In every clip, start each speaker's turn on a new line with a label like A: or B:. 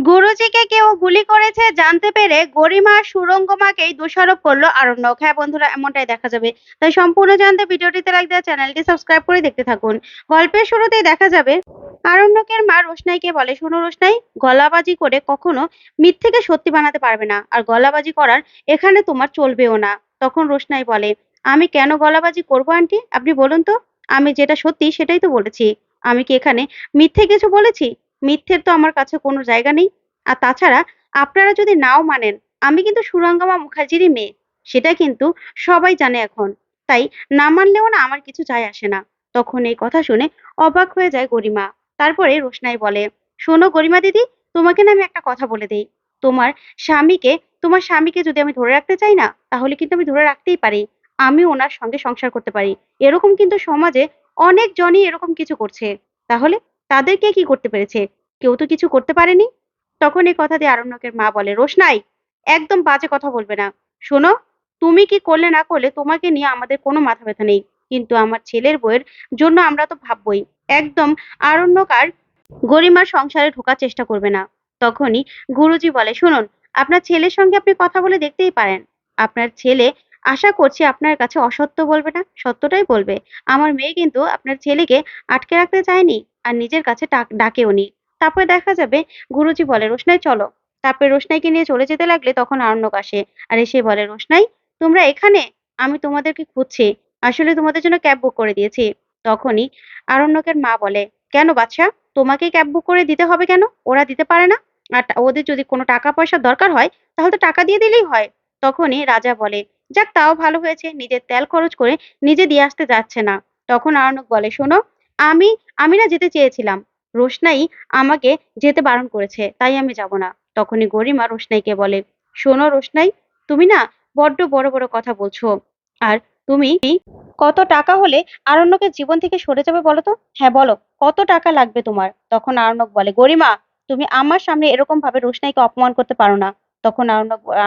A: গুরুজিকে কেউ গুলি করেছে জানতে পেরে গরিমা আর সুরঙ্গমাকেই দোষারোপ করলো আরণ্যক। হ্যাঁ বন্ধুরা, এমনটাই দেখা যাবে। তাই সম্পূর্ণ জানতে ভিডিওটিতে লাইক দেওয়া, চ্যানেলটি সাবস্ক্রাইব করে দেখতে থাকুন। গল্পের শুরুতেই দেখা যাবে আরণ্যকের মা রোশনাইকে বলে, শোনো রোশনাই, গলাবাজি করে কখনো মিথ্যেকে সত্যি বানাতে পারবে না, আর গলাবাজি করার এখানে তোমার চলবেও না। তখন রোশনাই বলে, আমি কেন গলাবাজি করবো আন্টি, আপনি বলুন তো। আমি যেটা সত্যি সেটাই তো বলেছি। আমি কি এখানে মিথ্যে কিছু বলেছি? মিথ্যের তো আমার কাছে কোনো জায়গা নেই। আর তাছাড়া আপনারা যদি নাও মানেন, আমি কিন্তু সুরঙ্গমা মুখার্জিরই মেয়ে। সেটা কিন্তু সবাই জানে এখন। তাই না মানলেও না আমার কিছু যায় আসে না। তখন এই কথা শুনে অবাক হয়ে যায় গরিমা। তারপরে রোশনাই বলে, শোনো গরিমা দিদি, তোমাকে না আমি একটা কথা বলে দেই। তোমার স্বামীকে তোমার স্বামীকে যদি আমি ধরে রাখতে চাই না, তাহলে কিন্তু আমি ধরে রাখতেই পারি। আমি ওনার সঙ্গে সংসার করতে পারি। এরকম কিন্তু সমাজে অনেক জনই এরকম কিছু করছে। তাহলে তাদেরকে কি করতে পেরেছে? কেউ তো কিছু করতে পারেনি। তখন এই কথা দিয়ে আরণ্যকের মা বলে, রোশনাই, একদম বাজে কথা বলবে না। শোনো, তুমি কি করলে না করলে তোমাকে নিয়ে আমাদের কোনো মাথা ব্যথা নেই, কিন্তু আমার ছেলের বউয়ের জন্য আমরা তো ভাববই। একদম আরণ্যক আর গরিমার সংসারে ঢোকার চেষ্টা করবে না। তখনই গুরুজি বলে, শুনুন, আপনার ছেলের সঙ্গে আপনি কথা বলে দেখতেই পারেন। আপনার ছেলে আশা করছি আপনার কাছে অসত্য বলবে না, সত্যটাই বলবে। আমার মেয়ে কিন্তু আপনার ছেলেকে আটকে রাখতে চায়নি, আর নিজের কাছে ডাকেও নি। তারপরে দেখা যাবে গুরুজি বলে, রোশনাই চলো। তারপরে রোশনাইকে নিয়ে চলে যেতে লাগলে তখন আরণ্যক আসে, আর এসে বলে, রোশনাই, তোমরা এখানে? আমি তোমাদেরকে খুঁজছি। আসলে তোমাদের জন্য ক্যাব বুক করে দিয়েছি। তখনই আরণ্যকের মা বলে, কেন বাদশা, তোমাকেই ক্যাব বুক করে দিতে হবে কেন? ওরা দিতে পারে না? আর ওদের যদি কোনো টাকা পয়সার দরকার হয়, তাহলে তো টাকা দিয়ে দিলেই হয়। তখনই রাজা বলে, যাক তাও ভালো হয়েছে, নিজের তেল খরচ করে নিজে দিয়ে আসতে যাচ্ছে না। তখন আরণ্যক বলে, শোনো, আমি আমি না যেতে চেয়েছিলাম। রোশনাই আমাকে যেতে বারণ করেছে, তাই আমি যাব না। তখনই গরিমা রোশনাইকে বলে, শোনো রোশনাই, তুমি না বড্ড বড় বড় কথা বলছো। আর তুমি কত টাকা হলে আরণ্যকের জীবন থেকে সরে যাবে বলো তো? হ্যাঁ বলো, কত টাকা লাগবে তোমার? তখন আরণ্যক বলে, গরিমা, তুমি আমার সামনে এরকম ভাবে রোশনাইকে অপমান করতে পারো না। তখন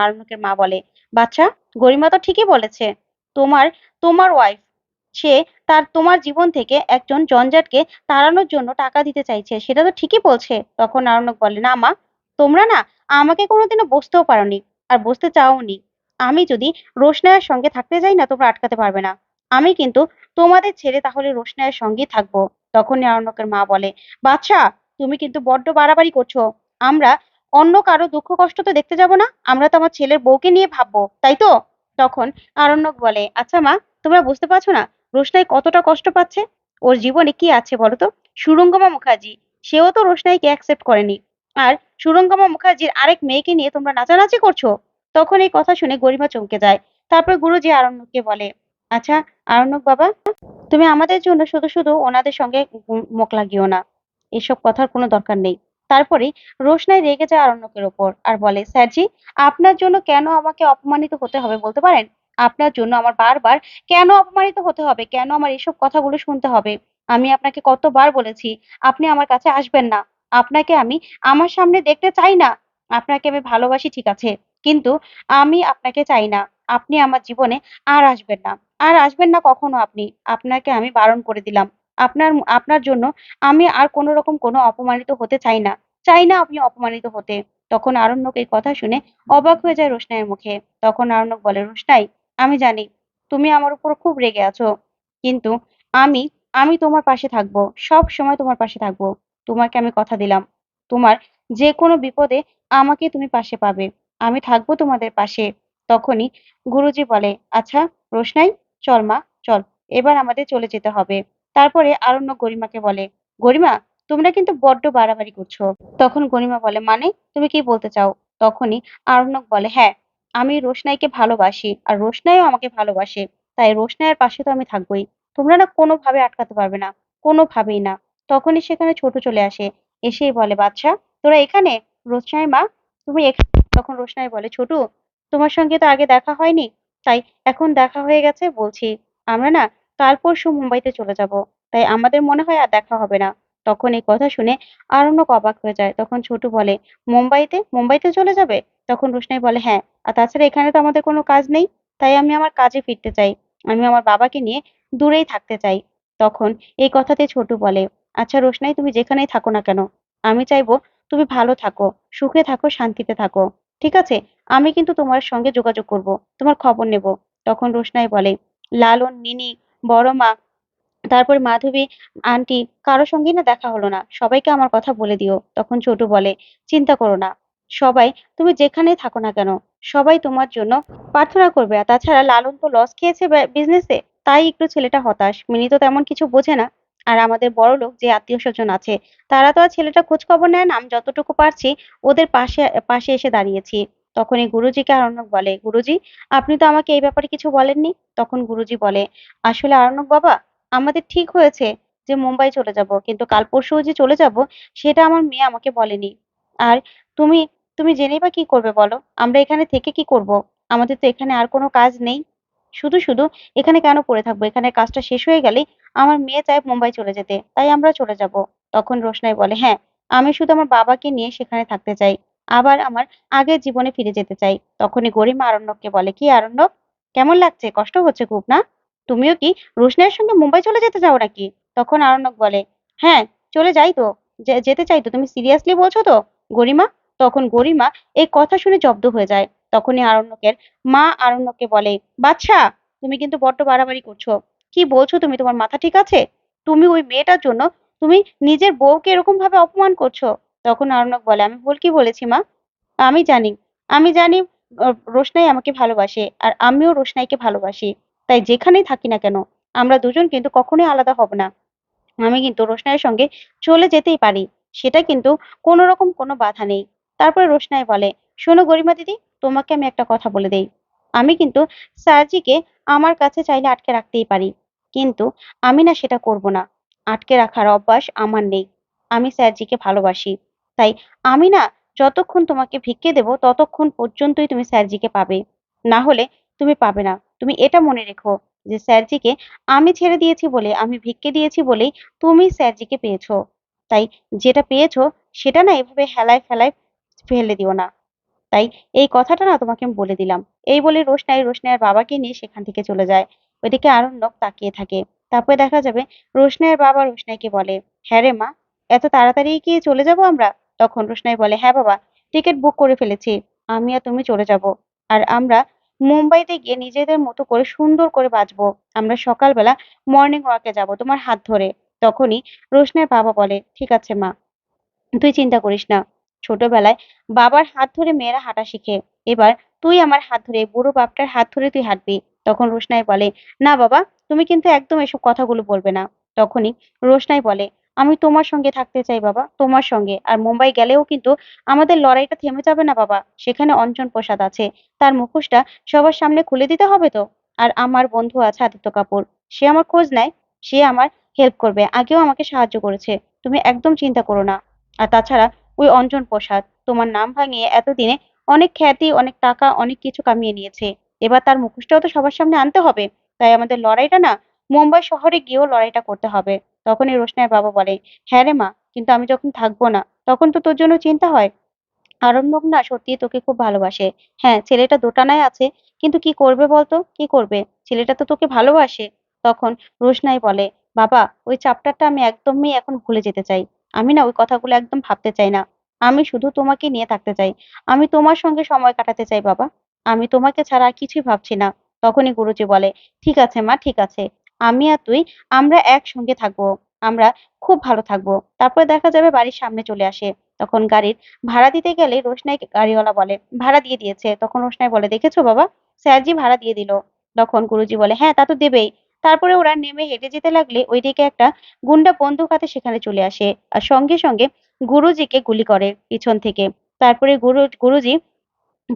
A: আরণ্যকের মা বলে, বাচ্চা, গরিমা তো ঠিকই বলেছে। তোমার তোমার ওয়াইফ, সে তোমার জীবন থেকে একজন জঞ্জাটকে তাড়ানোর জন্য টাকা দিতে চাইছে, সেটা তো ঠিকই বলছে। তখন আরণ্যক বলে, না মা, তোমরা না আমাকে কোনোদিনও বুঝতেও পারোনি, আর বুঝতে চাওনি। আমি যদি রোশনাইয়ের সঙ্গে থাকতে যাই না, তোমরা আটকাতে পারবে না। আমি কিন্তু তোমাদের ছেড়ে তাহলে রোশনাইয়ের সঙ্গেই থাকবো। তখনই আরণ্যকের মা বলে, বাদশা, তুমি কিন্তু বড্ড বাড়াবাড়ি করছো। আমরা অন্য কারো দুঃখ কষ্ট তো দেখতে যাব না, আমরা তো আমার ছেলের বউকে নিয়ে ভাববো, তাই তো? তখন আরণ্যক বলে, আচ্ছা মা, তোমরা বুঝতে পারছো না রোশনাই কতটা কষ্ট পাচ্ছে? ওর জীবনে কি আছে বলো তো? সুরঙ্গমা মুখার্জি, সেও তো রোশনাইকে অ্যাকসেপ্ট করেনি। আর সুরঙ্গমা মুখার্জির আরেক মেয়েকে নিয়ে তোমরা নাচানাচি করছো। তখন এই কথা শুনে গরিমা চমকে যায়। তারপর গুরুজি আরণ্যককে বলে, আচ্ছা আরণ্যক বাবা, তুমি আমাদের জন্য শুধু শুধু ওনাদের সঙ্গে মুখ লাগিও না। এসব কথার কোনো দরকার নেই। তারপরে রোশনাই রেগে যায় আরণ্যকের ওপর আর বলে, স্যারজি, আপনার জন্য কেন আমাকে অপমানিত হতে হবে বলতে পারেন? আপনার জন্য আমার বারবার কেন অপমানিত হতে হবে? কেন আমার এসব কথাগুলো শুনতে হবে? আমি আপনাকে কতবার বলেছি আপনি আমার কাছে আসবেন না। আপনাকে আমি আমার সামনে দেখতে চাই না। আপনাকে আমি ভালোবাসি ঠিক আছে, কিন্তু আমি আপনাকে চাই না। আপনি আমার জীবনে আর আসবেন না। আর আসবেন না কখনো আপনি। আপনাকে আমি বারণ করে দিলাম। আপনার আপনার জন্য আমি আর কোন রকম কোনো অপমানিত হতে চাই না। চাই না আপনি অপমানিত হতে। তখন আরণ্যক এই কথা শুনে অবাক হয়ে যায় রোশনাইয়ের মুখে। তখন আরণ্যক বলে, রোশনাই, আমি জানি তুমি আমার উপর খুব রেগে আছো। কিন্তু আমি আমি তোমার পাশে থাকবো। সব সময় তোমার পাশে থাকবো। তোমাকে আমি কথা দিলাম। তোমার যেকোনো বিপদে আমাকে তুমি পাশে পাবে। আমি থাকবো তোমাদের পাশে। তখনই গুরুজি বলে, আচ্ছা রোশনাই, চল মা, চল। এবার আমাদের চলে যেতে হবে। তারপরে আরণ্যক গরিমাকে বলে, গরিমা, তোমরা কিন্তু বড্ড বাড়াবাড়ি করছো। তখন গরিমা বলে, মানে তুমি কি বলতে চাও? তখনই আরণ্যক বলে, হ্যাঁ, আমি রোশনাইকে ভালোবাসি আর রোশনাইও আমাকে ভালোবাসে। তাই রোশনাইয়ের পাশে তো আমি থাকবোই। তোমরা না কোনোভাবে আটকাতে পারবে না, কোনোভাবেই না। তখনই সেখানে ছোট চলে আসে। এসেই বলে, বাদশা, তোরা এখানে? রোশনাই মা, তুমি এখানে? তখন রোশনাই বলে, ছোটু, তোমার সঙ্গে তো আগে দেখা হয়নি, তাই এখন দেখা হয়ে গেছে বলছি। আমরা না কাল পরশু মুম্বাইতে চলে যাব। তাই আমাদের মনে হয় আর দেখা হবে না। তখন এই কথা শুনে আরণ্যক অবাক হয়ে যায়। তখন ছোটু বলে, মুম্বাইতে? মুম্বাইতে চলে যাবে? তখন রোশনাই বলে, হ্যাঁ, আর তাছাড়া এখানে তো আমাদের কোনো কাজ নেই। তাই আমি আমার কাজে ফিরতে চাই। আমি আমার বাবাকে নিয়ে দূরেই থাকতে চাই। তখন এই কথাতে ছোটু বলে, আচ্ছা রোশনাই, তুমি যেখানেই থাকো না কেন, আমি চাইবো তুমি ভালো থাকো, সুখে থাকো, শান্তিতে থাকো। ঠিক আছে? আমি কিন্তু তোমার সঙ্গে যোগাযোগ করব, তোমার খবর নেব। তখন রোশনাই বলে, লালন, মিনি, বড় মা, তারপর মাধবী আন্টি, কারো সঙ্গেই না দেখা হলো না। সবাইকে আমার কথা বলে দিও। তখন ছোট বলে, চিন্তা করো না। সবাই, তুমি যেখানেই থাকো না কেন, সবাই তোমার জন্য প্রার্থনা করবে। আর তাছাড়া লালন তো লস খেয়েছে বিজনেসে, তাই একটু ছেলেটা হতাশ। মিনি তো তেমন কিছু বোঝে না। আর আমাদের বড়লোক যে আত্মীয়-স্বজন আছে, তারা তো আর ছেলেটার খোঁজ খবর নেয় না। আমি যতটুকু পারছি ওদের পাশে পাশে এসে দাঁড়িয়েছি। তখনই গুরুজিকে আরণ্যক বলে, গুরুজি, আপনি তো আমাকে এই ব্যাপারে কিছু বলেননি। তখন গুরুজি বলে, আসলে আরণ্যক বাবা, আমাদের ঠিক হয়েছে যে মুম্বাই চলে যাব, কিন্তু কাল পরশু যে চলে যাব সেটা আমার মেয়ে আমাকে বলেনি। আর তুমি তুমি জেনেই বা কি করবে বলো? আমরা এখানে থেকে কি করব? আমাদের তো এখানে আর কোনো কাজ নেই। শুধু শুধু এখানে কেন পড়ে থাকবো? এখানে কাজটা শেষ হয়ে গেলেই আমার মেয়ে চায় মুম্বাই চলে যেতে, তাই আমরা চলে যাব। তখন রোশনাই বলে, হ্যাঁ, আমি শুধু আমার বাবাকে নিয়ে সেখানে থাকতে চাই, আবার আমার আগের জীবনে ফিরে যেতে চাই। তখনই গরিমা আরণ্যককে বলে, কি আরণ্যক, কেমন লাগছে? কষ্ট হচ্ছে খুব না? তুমিও কি রোশনাইয়ের সঙ্গে মুম্বাই চলে যেতে চাও নাকি? তখন আরণ্যক বলে, হ্যাঁ, চলে যাই তো, যেতে চাই তো। তুমি সিরিয়াসলি বলছো তো, গরিমা? তখন গরিমা এই কথা শুনে জব্দ হয়ে যায়। তখনই আরণ্যকের মা আরণ্যককে বলে, বাচ্চা, তুমি কিন্তু বড্ড বাড়াবাড়ি করছো। কি বলছো তুমি? তোমার মাথা ঠিক আছে? তুমি ওই মেয়েটার জন্য তুমি নিজের বউকে এরকম ভাবে অপমান করছো। তখন আরণ্যক বলে, আমি ভুল কি বলেছি মা? আমি জানি, আমি জানি রোশনাই আমাকে ভালোবাসে, আর আমিও রোশনাইকে ভালোবাসি। তাই যেখানেই থাকি না কেন, আমরা দুজন কিন্তু কখনোই আলাদা হব না। আমি কিন্তু রোশনাইয়ের সঙ্গে চলে যেতেই পারি। সেটা কিন্তু কোনো রকম কোনো বাধা নেই। তারপরে রোশনাই বলে, শোনো গরিমা দিদি, তোমাকে আমি একটা কথা বলে দেই। আমি কিন্তু স্যারজিকে আমার কাছে চাইলে আটকে রাখতেই পারি। কিন্তু আমি না সেটা করব না। আটকে রাখার অভ্যাস আমার নেই। আমি স্যারজিকে ভালোবাসি। তাই আমি না যতক্ষণ তোমাকে ভিক্ষে দেব ততক্ষণ পর্যন্তই তুমি স্যারজিকে পাবে। না হলে তুমি পাবে না। তুমি এটা মনে রেখো যে স্যারজিকে আমি ছেড়ে দিয়েছি বলে, আমি ভিক্ষে দিয়েছি বলেই তুমি স্যারজিকে পেয়েছো। তাই যেটা পেয়েছো সেটা না এভাবে হেলায় ফেলায় ফেলে দিও না। তাই এই কথাটা না তোমাকে আমি বলে দিলাম। এই বলে রোশনাইয়ের বাবাকে নিয়ে সেখান থেকে চলে যায়। ওইদিকে আরণ্যক তাকিয়ে থাকে। তারপরে দেখা যাবে রোশনাইয়ের বাবা রোশনাইকে বলে, হ্যাঁ রে মা, এত তাড়াতাড়ি কি চলে যাব আমরা? তখন রোশনাই বলে, হ্যাঁ বাবা, টিকিট বুক করে ফেলেছি। আমি আর তুমি চলে যাব। আর আমরা মুম্বাইতে গিয়ে নিজেদের মতো করে সুন্দর করে বাঁচবো। আমরা সকালবেলা মর্নিং ওয়াকে যাব তোমার হাত ধরে। তখনই রোশনাইয়ের বাবা বলে, ঠিক আছে মা, তুই চিন্তা করিস না। ছোটবেলায় বাবার হাত ধরে মেয়েরা হাঁটা শিখে। এবার তুই আমার হাত ধরে, বুড়ো বাপটার হাত ধরে তুই হাঁটবি। তখন রোশনাই বলে, না বাবা, তুমি কিন্তু একদম এসব কথাগুলো বলবে না। তখনই রোশনাই বলে, আমি তোমার সঙ্গে থাকতে চাই বাবা, তোমার সঙ্গে। আর মুম্বাই গেলেও কিন্তু আমাদের লড়াইটা থেমে যাবে না বাবা। সেখানে অঞ্জন প্রসাদ আছে, তার মুখোশটা সবার সামনে খুলে দিতে হবে তো। আর আমার বন্ধু আছে আদিত্য কাপুর, সে আমার খোঁজ নেয়, সে আমার হেল্প করবে, আগেও আমাকে সাহায্য করেছে। তুমি একদম চিন্তা করো না। আর তাছাড়া ওই অঞ্জন প্রসাদ তোমার নাম ভাঙিয়ে এতদিনে অনেক খ্যাতি, অনেক টাকা, অনেক কিছু কামিয়ে নিয়েছে। এবার তার মুখোশটাও তো সবার সামনে আনতে হবে। তাই আমাদের লড়াইটা না মুম্বাই শহরে গিয়েও লড়াইটা করতে হবে। তখনই রোশনাইয়ের বাবা বলে, হ্যাঁ রে মা, কিন্তু আমি যখন থাকবো না তখন তো তোর জন্য চিন্তা হয়। আরণ্যক না সত্যিই তোকে খুব ভালোবাসে। হ্যাঁ, ছেলেটা দোটানায় আছে, কিন্তু কি করবে বলতো? কি করবে? ছেলেটা তো তোকে ভালোবাসে। তখন রোশনাই বলে, বাবা, ওই চ্যাপ্টারটা আমি একদমই এখন ভুলে যেতে চাই। আমি না ওই কথাগুলো একদম ভাবতে চাই না। আমি শুধু তোমাকে নিয়ে থাকতে চাই। আমি তোমার সঙ্গে সময় কাটাতে চাই বাবা। আমি তোমাকে ছাড়া আর কিছুই ভাবছি না। তখনই গুরুজি বলে, ঠিক আছে মা, ঠিক আছে। আমি আর তুই, আমরা একসঙ্গে থাকবো। আমরা খুব ভালো থাকবো। তারপরে দেখা যাবে বাড়ির সামনে চলে আসে। তখন গাড়ির ভাড়া দিতে গেলে রোশনাইকে গাড়িওয়ালা বলে, ভাড়া দিয়ে দিয়েছে। তখন রোশনাই বলে, দেখেছো বাবা, স্যারজি ভাড়া দিয়ে দিল। তখন গুরুজি বলে, হ্যাঁ, তা তো দেবেই। তারপরে ওরা নেমে হেঁটে যেতে লাগলে ওইদিকে একটা গুন্ডা বন্দুক হাতে সেখানে চলে আসে, আর সঙ্গে সঙ্গে গুরুজিকে গুলি করে পিছন থেকে। তারপরে গুরুজি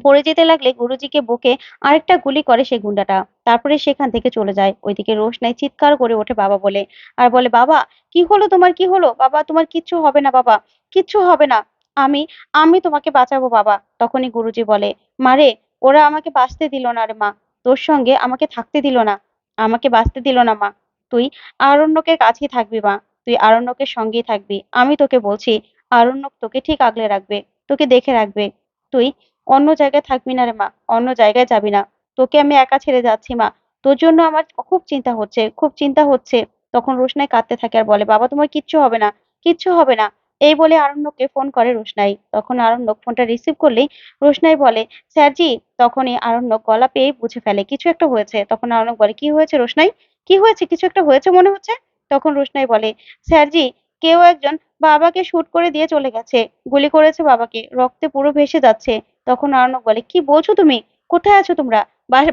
A: পড়ে যেতে লাগলে গুরুজিকে বুকে আরেকটা গুলি করে সেই গুন্ডাটা। তারপরে সেখান থেকে চলে যায়। ওইদিকে রোশনাই চিৎকার করে ওঠে বাবা বলে, আর বলে, বাবা, কি হলো তোমার? কি হলো বাবা? তোমার কিচ্ছু হবে না বাবা, কিচ্ছু হবে না। আমি আমি তোমাকে বাঁচাবো বাবা। তখনই গুরুজি বলে, মারে, ওরা আমাকে বাঁচতে দিল না রে মা, তোর সঙ্গে আমাকে থাকতে দিল না, আমাকে বাঁচতে দিল না মা। তুই আরণ্যকের কাছেই থাকবি মা, তুই আরণ্যকের সঙ্গেই থাকবি। আমি তোকে বলছি, আরণ্যক তোকে ঠিক আগলে রাখবে, তোকে দেখে রাখবে। তুই অন্য জায়গায় থাকবি না রে মা, অন্য জায়গায় যাবি না। তোকে আমি একা ছেড়ে যাচ্ছি মা, তোর জন্য আমার খুব চিন্তা হচ্ছে, খুব চিন্তা হচ্ছে। তখন রোশনাই কাঁদতে থাকে আর বলে, বাবা, তোমার কিচ্ছু হবে না, কিচ্ছু হবে না। এই বলে আরণ্যককে ফোন করে রোশনাই। তখন আরণ্যক ফোনটা রিসিভ করলেই রোশনাই বলে, স্যারজি। তখনই আরণ্যক গলা পেয়েই বুঝে ফেলে কিছু একটা হয়েছে। তখন আরণ্যক বলে, কি হয়েছে রোশনাই? কি হয়েছে? কিছু একটা হয়েছে মনে হচ্ছে। তখন রোশনাই বলে, স্যারজি, কেউ একজন বাবাকে শুট করে দিয়ে চলে গেছে। গুলি করেছে বাবাকে। রক্তে পুরো ভেসে যাচ্ছে। তখন আরণ্যক বলে, কি বলছো তুমি? কোথায় আছো তোমরা?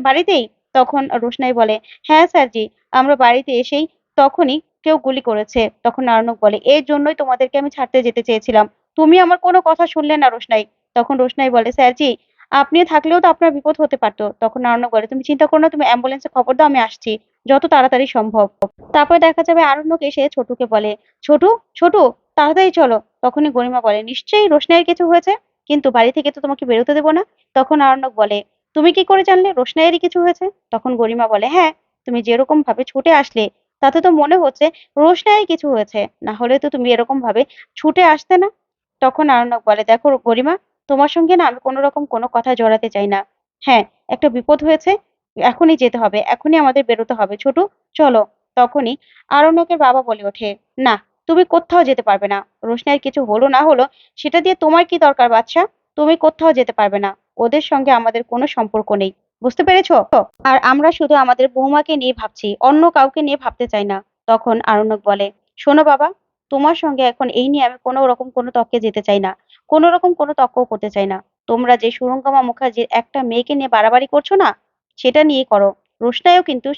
A: বাড়িতেই? তখন রোশনাই বলে, হ্যাঁ স্যারজি, আমরা বাড়িতে এসেই তখনই কেউ গুলি করেছে। তখন আরণ্যক বলে, এর জন্যই তোমাদেরকে আমি ছাড়তে যেতে চেয়েছিলাম। তুমি আমার কোনো কথা শুনলে না রোশনাই। তখন রোশনাই বলে, স্যারজি, আপনি থাকলেও তো আপনার বিপদ হতে পারতো। তখন আরণ্যক বলে, তুমি চিন্তা করো না, তুমি অ্যাম্বুলেন্সে খবর দাও, আমি আসছি যত তাড়াতাড়ি সম্ভব। তারপর দেখা যাবে আরণ্যক এসে ছোটুকে বলে, ছোটু, ছোটু, তাড়াতাড়ি চলো। তখনই গরিমা বলে, নিশ্চয়ই রোশনাইয়ের কিছু হয়েছে, কিন্তু বাড়ি থেকে তো তোমাকে বেরোতে দেবো না। তখন আরণ্যক বলে, তুমি কি করে জানলে রোশনাইয়েরই কিছু হয়েছে? তখন গরিমা বলে, হ্যাঁ, তুমি যেরকম ভাবে ছুটে আসলে তাতে তো মনে হচ্ছে রোশনাইয়ের কিছু হয়েছে, না হলে তো তুমি এরকম ভাবে ছুটে আসতে না। তখন আরণ্যক বলে, দেখো গরিমা, তোমার সঙ্গে না আমি কোনো রকম কোনো কথা জড়াতে চাই না। হ্যাঁ, একটা বিপদ হয়েছে, এখনই যেতে হবে, এখনই আমাদের বেরোতে হবে, ছোট, চলো। তখনই আরণ্যকের বাবা বলে ওঠে, না, তুমি কোথাও যেতে পারবে না। রোশনাইয়ের কিছু হলো না হলো সেটা দিয়ে তোমার কি দরকার বাচ্চা? তুমি কোথাও যেতে পারবে না। ওদের সঙ্গে আমাদের কোনো সম্পর্ক নেই, বুঝতে পেরেছো? আর আমরা শুধু আমাদের বৌমাকে নিয়ে ভাবছি, অন্য কাউকে নিয়ে ভাবতে চাই না। তখন আরণ্যক বলে, শোনো বাবা, তোমার সঙ্গে এখন এই নিয়ে আমি কোনো রকম কোনো তর্কে যেতে চাই না, কোনো রকম কোনো তর্কও করতে চাই না। তোমরা যে সুরঙ্গমা মুখার্জির একটা মেয়েকে নিয়ে বাড়াবাড়ি করছো না, সেটা নিয়ে করো। রোশনাইও কিন্তু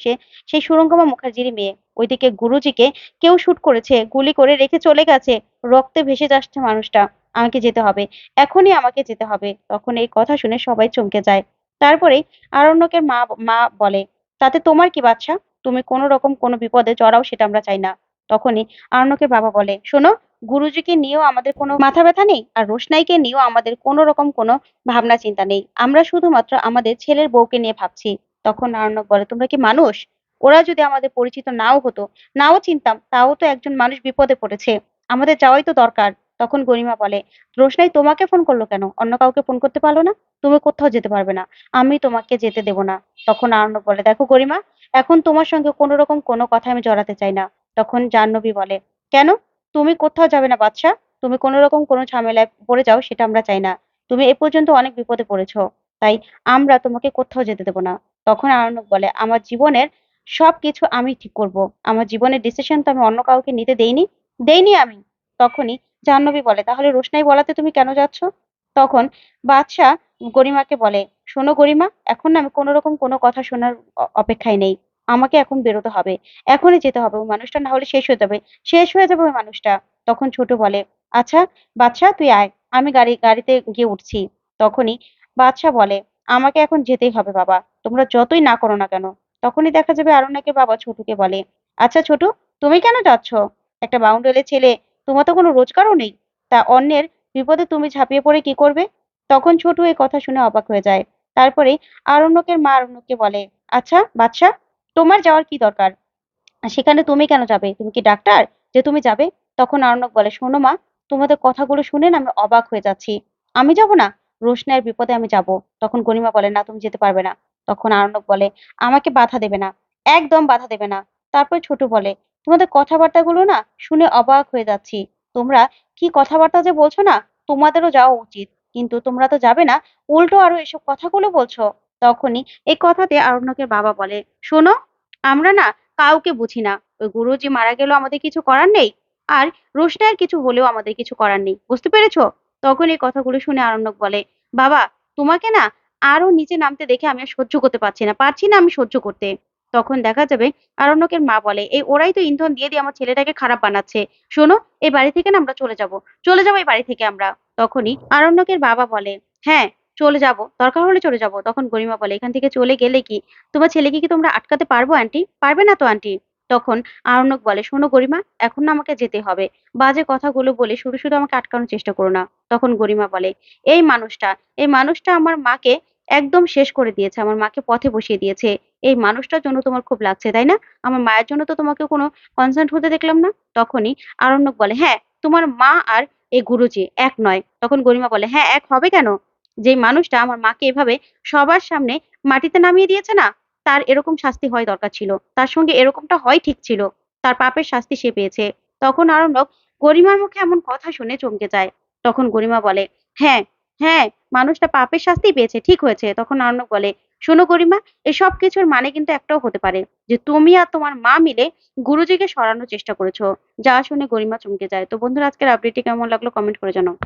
A: সেই সুরঙ্গমা মুখার্জির মেয়ে। ওইদিকে গুরুজিকে কেউ শুট করেছে, গুলি করে রেখে চলে গেছে। রক্তে ভেসে যাচ্ছে মানুষটা। আমাকে যেতে হবে, এখনই আমাকে যেতে হবে। তখন এই কথা শুনে সবাই চমকে যায়। তারপরে আরণ্যকের মা মা বলে, তাতে তোমার কি বাচ্চা? তুমি কোনো রকম কোনো বিপদে জড়াও সেটা আমরা চাই না। তখনই আরণ্যকের বাবা বলে, শোনো, গুরুজিকে নিয়েও আমাদের কোনো মাথা ব্যথা নেই, আর রোশনাইকে নিয়েও আমাদের কোনো রকম কোনো ভাবনা চিন্তা নেই। আমরা শুধুমাত্র আমাদের ছেলের বউকে নিয়ে ভাবছি। তখন আরণ্যক বলে, তোমরা কি মানুষ? ওরা যদি আমাদের পরিচিত নাও হতো, নাও চিনতাম, তাও তো একজন মানুষ বিপদে পড়েছে, আমাদের যাওয়াই তো দরকার। তখন গরিমা বলে, রোশনাই তোমাকে ফোন করলো কেন? অন্য কাউকে ফোন করতে পারলো না? তুমি কোথাও যেতে পারবে না, আমি তোমাকে যেতে দেব না। তখন আর্ণব বলে, দেখো গরিমা, এখন তোমার সঙ্গে কোনো রকম কোনো কথা আমি জড়াতে চাই না। তখন জাহ্নবী বলে, কেন? তুমি কোথাও যাবে না বাদশা। তুমি কোনো রকম কোনো ঝামেলায় পড়ে যাও সেটা আমরা চাই না। তুমি এ পর্যন্ত অনেক বিপদে পড়েছো, তাই আমরা তোমাকে কোথাও যেতে দেব না। তখন আর্ণব বলে, আমার জীবনের সবকিছু আমি ঠিক করব। আমার জীবনের ডিসিশন তো আমি অন্য কাউকে নিতে দেইনি আমি। তখনই জাহ্নবী বলে, তাহলে রোশনাই বলাতে তুমি কেন যাচ্ছ? তখন বাদশাহ গরিমাকে বলে, শোনো গরিমা, এখন না আমি কোনো রকম কোনো কথা শোনার অপেক্ষায় নেই। আমাকে এখন বেরোতে হবে, এখনই যেতে হবে। ওই মানুষটা না হলে শেষ হয়ে যাবে ওই মানুষটা। তখন ছোট বলে, আচ্ছা বাদশাহ তুই আয়, আমি গাড়িতে গিয়ে উঠছি। তখনই বাদশাহ বলে, আমাকে এখন যেতেই হবে বাবা, তোমরা যতই না করো না কেন। তখনই দেখা যাবে আরণ্যকের বাবা ছোটকে বলে, আচ্ছা ছোট, তুমি কেন যাচ্ছ? একটা বাউন্ডুলের ছেলে, তোমার তো কোনো রোজগারও নেই, তা অন্যের বিপদে তুমি ঝাঁপিয়ে পড়ে কি করবে? তখন ছোট এই কথা শুনে অবাক হয়ে যায়। তারপরে আরণ্যকের মা আরণ্যককে বলে, আচ্ছা বাদশা, তোমার যাওয়ার কি দরকার? সেখানে তুমি কেন যাবে? তুমি কি ডাক্তার যে তুমি যাবে? তখন আরণ্যক বলে, শোনো মা, তোমাদের কথাগুলো শুনে না আমি অবাক হয়ে যাচ্ছি। আমি যাব না? রোশনাইয়ের বিপদে আমি যাব। তখন গরিমা বলে, না তুমি যেতে পারবে না। তখন আরণ্যক বলে, আমাকে বাধা দেবে না, একদম বাধা দেবে না। তারপর ছোট বলে, তোমাদের কথাবার্তাগুলো না শুনে অবাক হয়ে যাচ্ছি। তোমরা কি কথাবার্তা যে বলছো না, তোমাদেরও যাওয়া উচিত, কিন্তু তোমরা তো যাবে না, উল্টো আরো এসব কথাগুলো বলছো। তখনই এই কথাতে আরণ্যকের বাবা বলে, শোনো, আমরা না কাউকে বুঝি না। ওই গুরুজি মারা গেলেও আমাদের কিছু করার নেই, আর রোশনাইয়ের কিছু হলেও আমাদের কিছু করার নেই, বুঝতে পেরেছো? তখন এই কথাগুলো শুনে আরণ্যক বলে, বাবা, তোমাকে না আরো নিচে নামতে দেখে আমি আর সহ্য করতে পারছি না আমি সহ্য করতে। তখন দেখা যাবে আরণ্যকের মা বলে, এই ওরাই তো ইন্ধন দিয়ে দিয়ে আমার ছেলেটাকে খারাপ বানাচ্ছে। শোনো, এই বাড়ি থেকে না আমরা চলে যাবো এই বাড়ি থেকে আমরা। তখনই আরণ্যকের বাবা বলে, হ্যাঁ, চলে যাব, দরকার হলে চলে যাব। তখন গরিমা বলে, এখান থেকে চলে গেলে কি তোমার ছেলেকে কি তোমরা আটকাতে পারবো আন্টি? পারবে না তো আন্টি। তখন আরণ্যক বলে, শোনো গরিমা, এখন না আমাকে যেতে হবে। বাজে কথাগুলো বলে শুধু শুধু আমাকে আটকানোর চেষ্টা করো না। তখন গরিমা বলে, এই মানুষটা এই মানুষটা আমার মাকে একদম শেষ করে দিয়েছে, আমার মাকে পথে বসিয়ে দিয়েছে। এই মানুষটার জন্য তোমার খুব লাগছে তাই না? আমার মায়ের জন্য তো তোমাকে কোনো কনসার্ন হতে দেখলাম না। তখনই আরণ্যক বলে, হ্যাঁ, তোমার মা আর এই গুরুজি এক নয়। তখন গরিমা বলে, হ্যাঁ, এক হবে কেন? যে মানুষটা আমার মাকে এভাবে সবার সামনে মাটিতে নামিয়ে দিয়েছে না, তার এরকম শাস্তি হয় দরকার ছিল। তার সঙ্গে এরকমটা হয় ঠিক ছিল। তার পাপের শাস্তি সে পেয়েছে। তখন আরণ্যক গরিমার মুখে এমন কথা শুনে চমকে যায়। তখন গরিমা বলে, হ্যাঁ, হ্যাঁ, মানুষটা পাপের শাস্তি পেয়েছে, ঠিক হয়েছে। তখন আরণ্যক বলে, শোনো গরিমা, এসব কিছুর মানে কিন্তু একটাও হতে পারে যে তুমি আর তোমার মা মিলে গুরুজিকে সরানোর চেষ্টা করেছো। যা শুনে গরিমা চমকে যায়। তো বন্ধুরা, আজকের আপডেটটি কেমন লাগলো কমেন্ট করে জানাও।